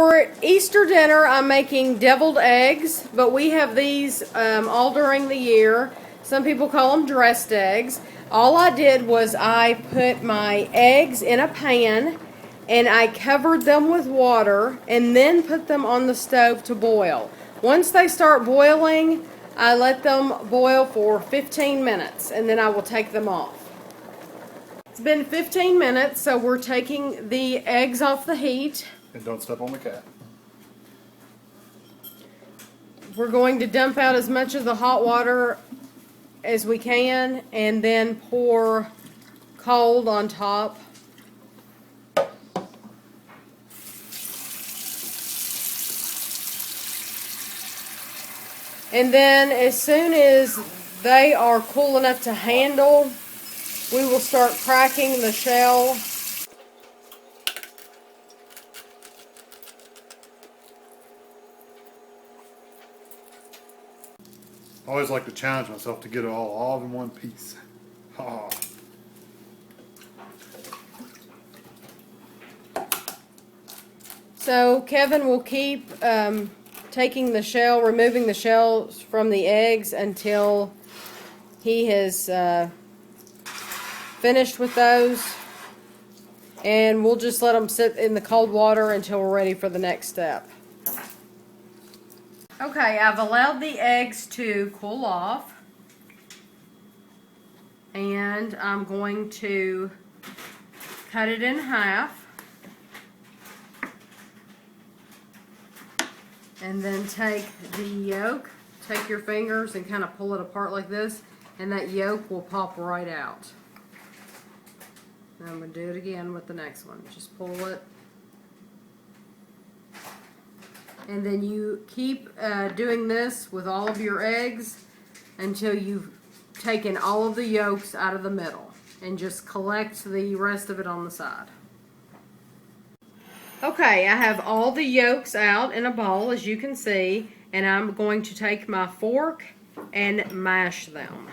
For Easter dinner, I'm making deviled eggs, but we have these all during the year. Some people call them dressed eggs. All I did was I put my eggs in a pan and I covered them with water and then put them on the stove to boil. Once they start boiling, I let them boil for 15 minutes and then I will take them off. It's been 15 minutes, so we're taking the eggs off the heat. And don't step on the cat. We're going to dump out as much of the hot water as we can and then pour cold on top. And then as soon as they are cool enough to handle, we will start cracking the shell. I always like to challenge myself to get it all in one piece. Oh. So Kevin will keep taking the shell, removing the shells from the eggs until he has finished with those. And we'll just let them sit in the cold water until we're ready for the next step. Okay, I've allowed the eggs to cool off. And I'm going to cut it in half. And then take the yolk, take your fingers and kind of pull it apart like this, and that yolk will pop right out. And I'm going to do it again with the next one. Just pull it. And then you keep doing this with all of your eggs until you've taken all of the yolks out of the middle. And just collect the rest of it on the side. Okay, I have all the yolks out in a bowl, as you can see, and I'm going to take my fork and mash them.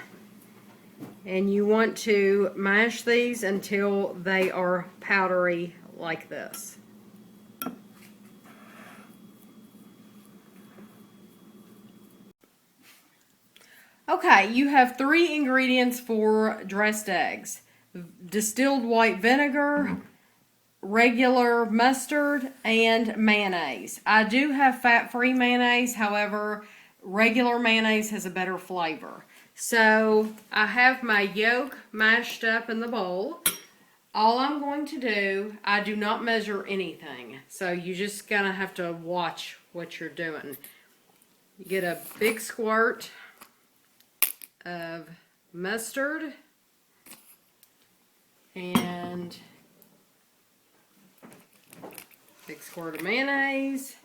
And you want to mash these until they are powdery like this. Okay, you have 3 ingredients for dressed eggs. Distilled white vinegar, regular mustard, and mayonnaise. I do have fat-free mayonnaise, however, regular mayonnaise has a better flavor. So I have my yolk mashed up in the bowl. All I'm going to do, I do not measure anything, so you just gonna have to watch what you're doing. You get a big squirt of mustard and big squirt of mayonnaise,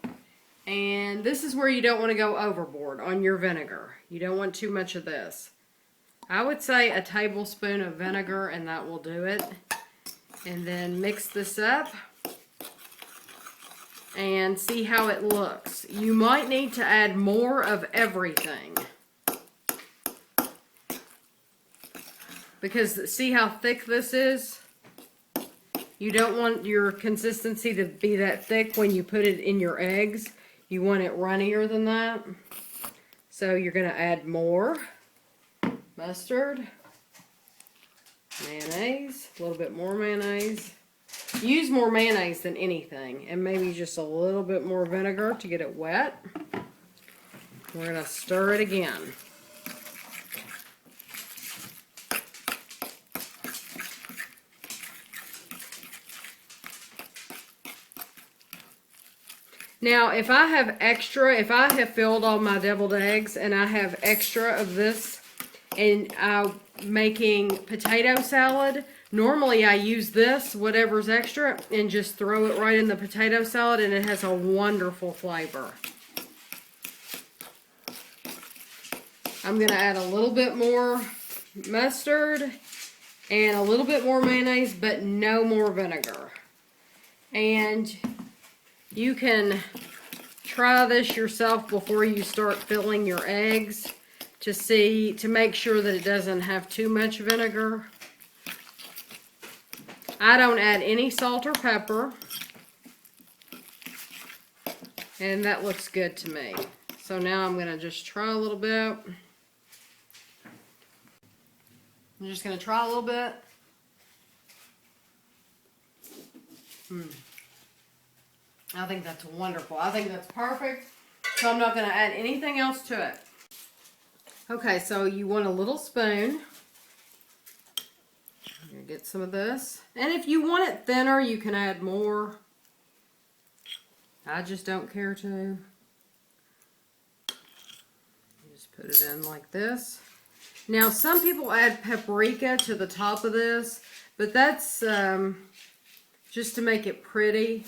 and this is where you don't want to go overboard on your vinegar. You don't want too much of this. I would say a tablespoon of vinegar and that will do it. And then mix this up and see how it looks. You might need to add more of everything, because see how thick this is? You don't want your consistency to be that thick when you put it in your eggs. You want it runnier than that. So you're going to add more mustard, mayonnaise, a little bit more mayonnaise. Use more mayonnaise than anything, and maybe just a little bit more vinegar to get it wet. We're going to stir it again. Now, if I have filled all my deviled eggs and I have extra of this and I'm making potato salad, normally I use this, whatever's extra, and just throw it right in the potato salad, and it has a wonderful flavor. I'm going to add a little bit more mustard and a little bit more mayonnaise, but no more vinegar. And you can try this yourself before you start filling your eggs to make sure that it doesn't have too much vinegar. I don't add any salt or pepper. And that looks good to me. So now I'm going to just try a little bit. I'm just going to try a little bit. I think that's wonderful. I think that's perfect. So I'm not going to add anything else to it. Okay, so you want a little spoon. I'm going to get some of this. And if you want it thinner, you can add more. I just don't care to. Just put it in like this. Now, some people add paprika to the top of this, but that's just to make it pretty.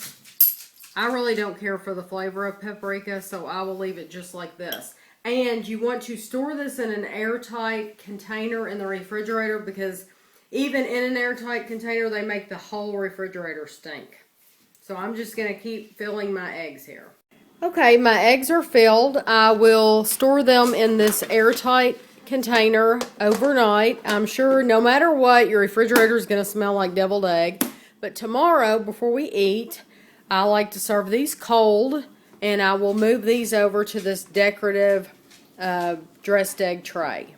I really don't care for the flavor of paprika, so I will leave it just like this. And you want to store this in an airtight container in the refrigerator, because even in an airtight container, they make the whole refrigerator stink. So I'm just going to keep filling my eggs here. Okay, my eggs are filled. I will store them in this airtight container overnight. I'm sure no matter what, your refrigerator is going to smell like deviled egg. But tomorrow, before we eat, I like to serve these cold, and I will move these over to this decorative dressed egg tray.